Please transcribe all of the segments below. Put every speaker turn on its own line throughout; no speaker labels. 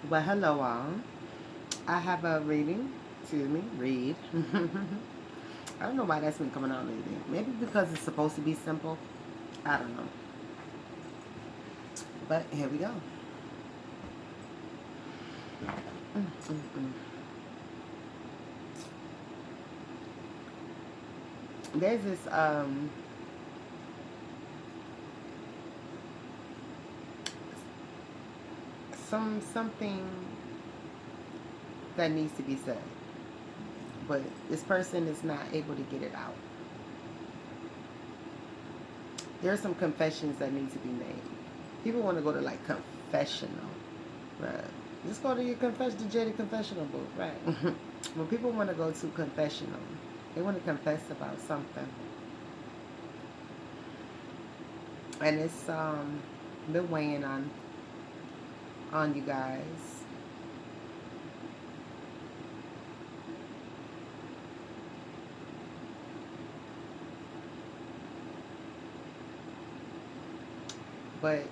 Well, hello all. I have a reading. Excuse me, read. I don't know why that's been coming out lately. Maybe because it's supposed to be simple. I don't know. But here we go. Mm-mm. There's this something that needs to be said, but this person is not able to get it out. There are some confessions that need to be made. People want to go to like confessional, right? Just go to your confession, the jaded confessional book, right? When people want to go to confessional, they want to confess about something, and it's been weighing on you guys. But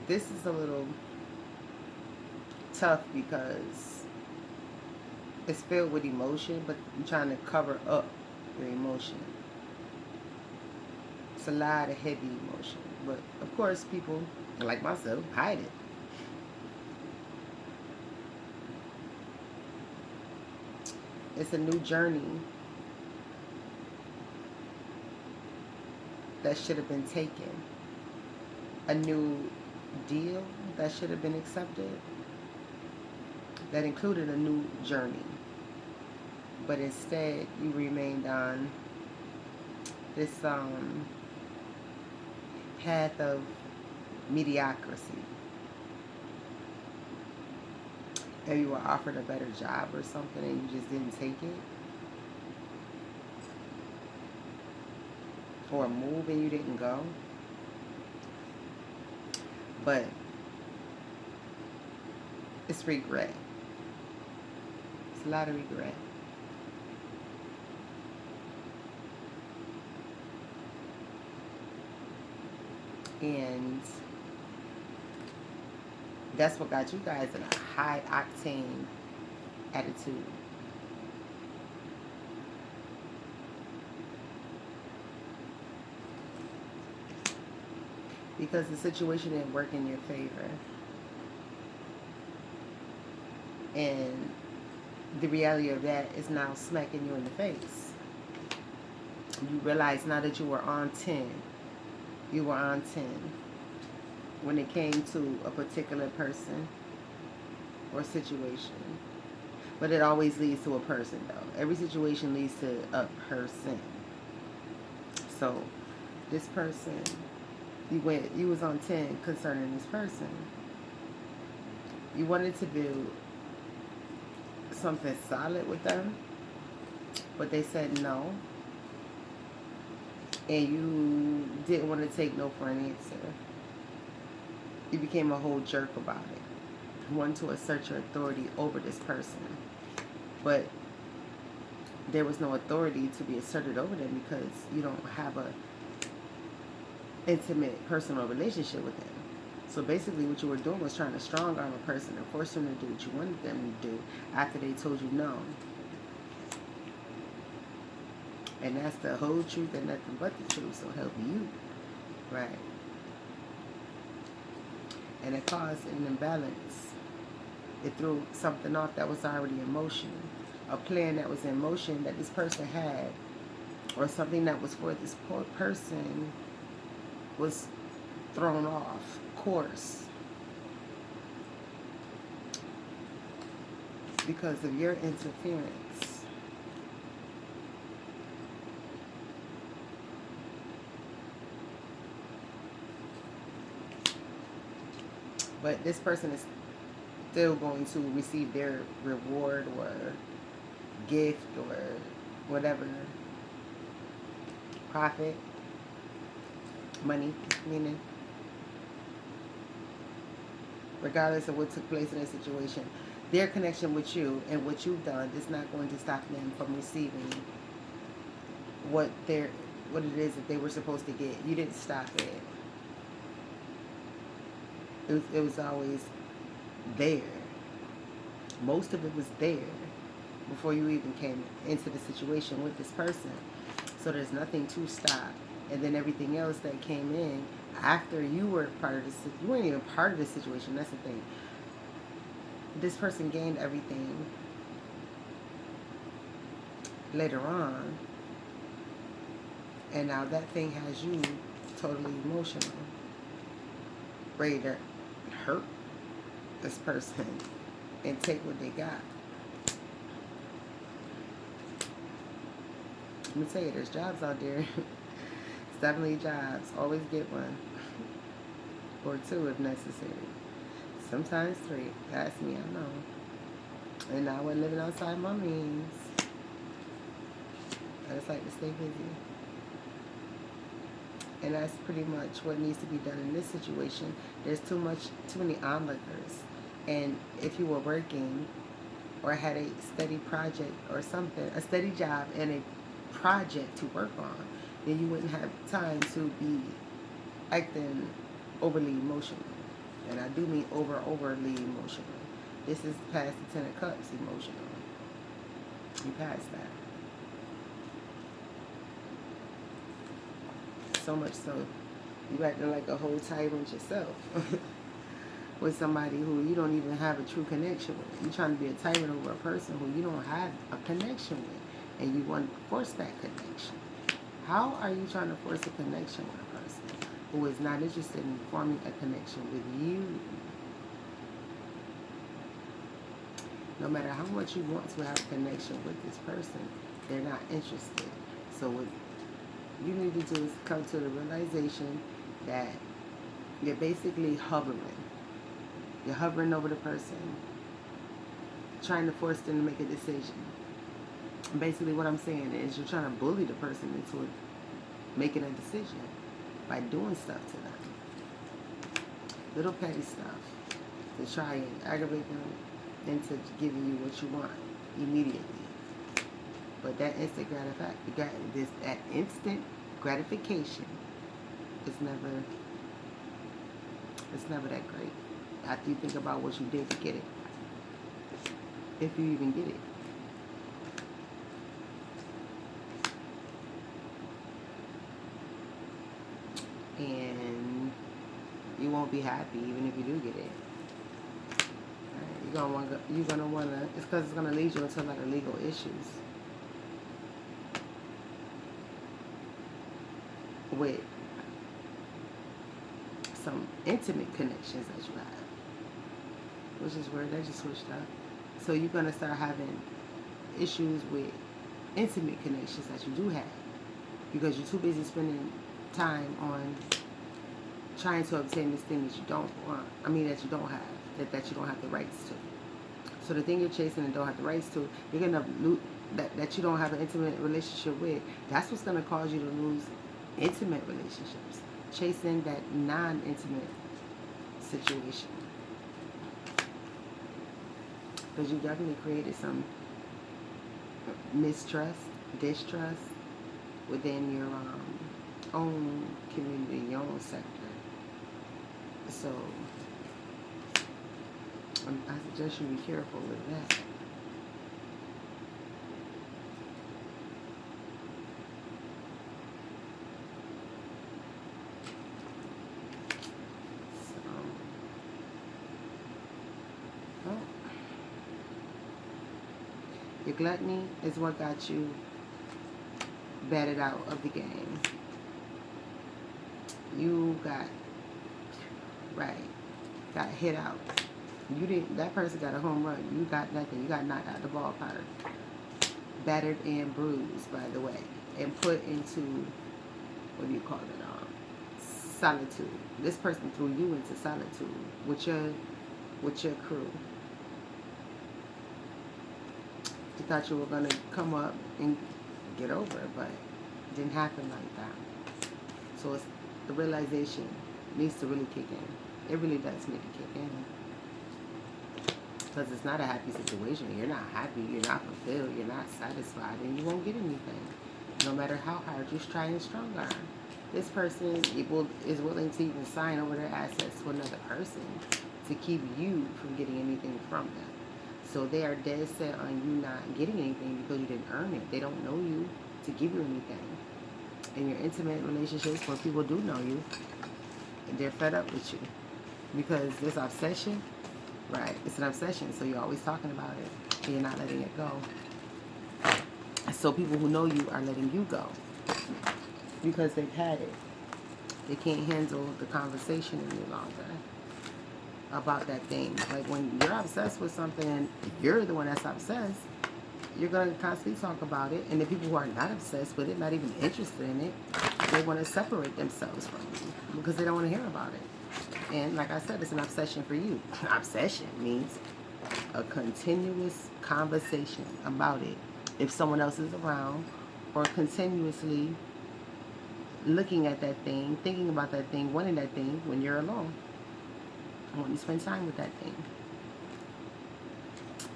this is a little tough because it's filled with emotion, but you're trying to cover up your emotion. It's a lot of heavy emotion, but of course, people like myself hide it. It's a new journey that should have been taken, a new deal that should have been accepted, that included a new journey. But instead, you remained on this path of mediocrity. Maybe you were offered a better job or something and you just didn't take it, or a move and you didn't go. But it's regret. It's a lot of regret. And that's what got you guys in a high octane attitude. Because the situation didn't work in your favor. And the reality of that is now smacking you in the face. You realize now that you were on 10. You were on 10 when it came to a particular person or situation. But it always leads to a person, though. Every situation leads to a person. So this person, you was on 10 concerning this person. You wanted to build something solid with them, but they said no. And you didn't want to take no for an answer. You became a whole jerk about it. You wanted to assert your authority over this person. But there was no authority to be asserted over them because you don't have a intimate personal relationship with them. So basically what you were doing was trying to strong arm a person and force them to do what you wanted them to do after they told you no. And that's the whole truth and nothing but the truth, so help you. Right. And it caused an imbalance. It threw something off that was already in motion. A plan that was in motion that this person had, or something that was for this poor person, was thrown off course because of your interference. But this person is still going to receive their reward or gift or whatever, profit, money, meaning, regardless of what took place in the situation. Their connection with you and what you've done is not going to stop them from receiving what it is that they were supposed to get. You didn't stop it. It was always there. Most of it was there before you even came into the situation with this person. So there's nothing to stop. And then everything else that came in after you were part of this, you weren't even part of the situation. That's the thing. This person gained everything later on, and now that thing has you totally emotional, ready to hurt this person and take what they got. Let me tell you, there's jobs out there. It's definitely jobs. Always get one. Or two if necessary. Sometimes three. Ask me, I know. And I wasn't living outside my means. I just like to stay busy. And that's pretty much what needs to be done in this situation. There's too many onlookers. And if you were working or had a steady project or something, a steady job and a project to work on, then you wouldn't have time to be acting overly emotional. And I do mean overly emotional. This is past the 10 of Cups emotional. You passed that. So much so, you acting like a whole tyrant yourself with somebody who you don't even have a true connection with. You're trying to be a tyrant over a person who you don't have a connection with, and you want to force that connection. How are you trying to force a connection with a person who is not interested in forming a connection with you? No matter how much you want to have a connection with this person, they're not interested. So what you need to do is come to the realization that you're basically hovering. You're hovering over the person, trying to force them to make a decision. Basically what I'm saying is you're trying to bully the person into making a decision by doing stuff to them. Little petty stuff to try and aggravate them into giving you what you want immediately. But that instant gratification is never that great. After you think about what you did to get it. If you even get it. And you won't be happy even if you do get it. You're gonna wanna. It's because it's gonna lead you into a lot of legal issues with some intimate connections that you have, which is where they just switched up. So you're gonna start having issues with intimate connections that you do have because you're too busy spending time on trying to obtain this thing that you don't want. I mean that you don't have. That you don't have the rights to. So the thing you're chasing and don't have the rights to, you're gonna lose that you don't have an intimate relationship with. That's what's gonna cause you to lose intimate relationships, chasing that non-intimate situation. Because you definitely created some mistrust, distrust within your own community, your own sector. So I suggest you be careful with that. So, well, your gluttony is what got you batted out of the game. You got hit out. You didn't. That person got a home run. You got nothing. You got knocked out the ballpark. Battered and bruised, by the way, and put into what do you call it? Solitude. This person threw you into solitude with your crew. You thought you were gonna come up and get over it, but it didn't happen like that. So it's the realization needs to really kick in. It really does need to kick in. Because it's not a happy situation. You're not happy, you're not fulfilled, you're not satisfied, and you won't get anything. No matter how hard you try and strong arm. This person is willing to even sign over their assets to another person to keep you from getting anything from them. So they are dead set on you not getting anything because you didn't earn it. They don't know you to give you anything. In your intimate relationships where people do know you, they're fed up with you. Because this obsession, right, it's an obsession. So you're always talking about it. And you're not letting it go. So people who know you are letting you go. Because they've had it. They can't handle the conversation any longer about that thing. Like when you're obsessed with something and you're the one that's obsessed, you're going to constantly talk about it. And the people who are not obsessed with it, not even interested in it, they want to separate themselves from you because they don't want to hear about it. And like I said, it's an obsession for you. Obsession means a continuous conversation about it. If someone else is around, or continuously looking at that thing, thinking about that thing, wanting that thing when you're alone. When you spend time with that thing.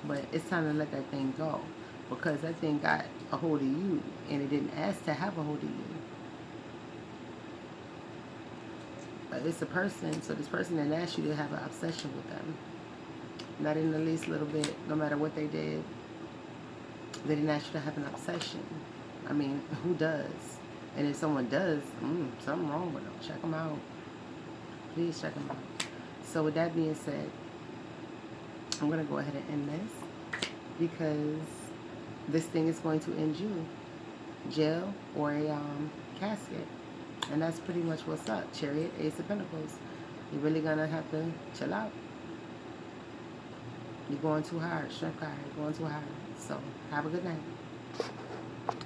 But it's time to let that thing go. Because that thing got a hold of you and it didn't ask to have a hold of you. But it's a person, so this person didn't ask you to have an obsession with them. Not in the least little bit, no matter what they did. They didn't ask you to have an obsession. I mean, who does? And if someone does, something wrong with them. Check them out. Please check them out. So with that being said, I'm going to go ahead and end this because this thing is going to end you. Jail or a casket. And that's pretty much what's up. Chariot, Ace of Pentacles. You're really going to have to chill out. You're going too hard. Shrimp card. You're going too hard. So have a good night.